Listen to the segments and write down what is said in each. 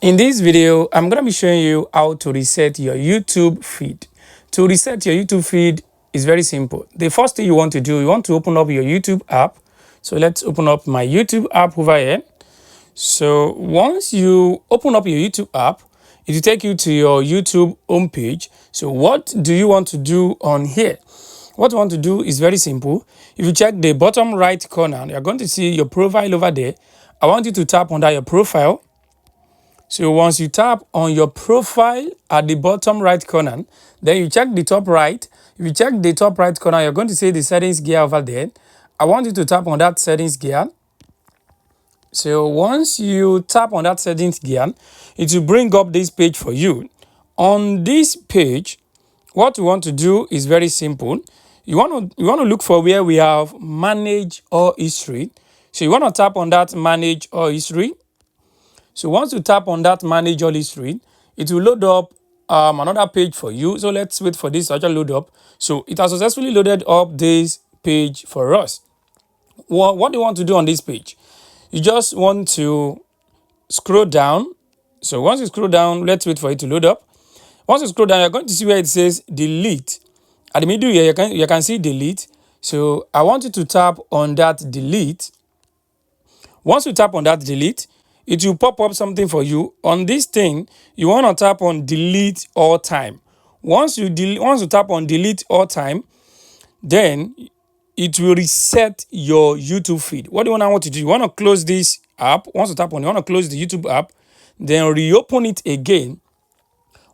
In this video, I'm going to be showing you how to reset your YouTube feed. To reset your YouTube feed is very simple. The first thing you want to do, you want to open up your YouTube app. So let's open up my YouTube app over here. So once you open up your YouTube app, it will take you to your YouTube homepage. So what do you want to do on here? What you want to do is very simple. If you check the bottom right corner, you're going to see your profile over there. I want you to tap under your profile. So once you tap on your profile at the bottom right corner, then you check the top right. If you check the top right corner, you're going to see the settings gear over there. I want you to tap on that settings gear. So once you tap on that settings gear, it will bring up this page for you. On this page, what you want to do is very simple. You want to look for where we have manage all history. So you want to tap on that manage all history. So once you tap on that manage all history, it will load up another page for you. So let's wait for this to actually load up. So it has successfully loaded up this page for us. What do you want to do on this page? You just want to scroll down. So once you scroll down, let's wait for it to load up. Once you scroll down, you're going to see where it says delete. At the middle here, you can see delete. So I want you to tap on that delete. Once you tap on that delete, it will pop up something for you. On this thing, you want to tap on delete all time. Once you tap on delete all time, then it will reset your YouTube feed. What do you want to do? You want to close this app. Once you tap on it, you want to close the YouTube app, then reopen it again.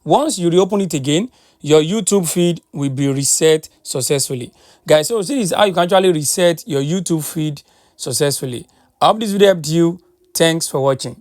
Once you reopen it again, your YouTube feed will be reset successfully. Guys, so this is how you can actually reset your YouTube feed successfully. I hope this video helped you. Thanks for watching.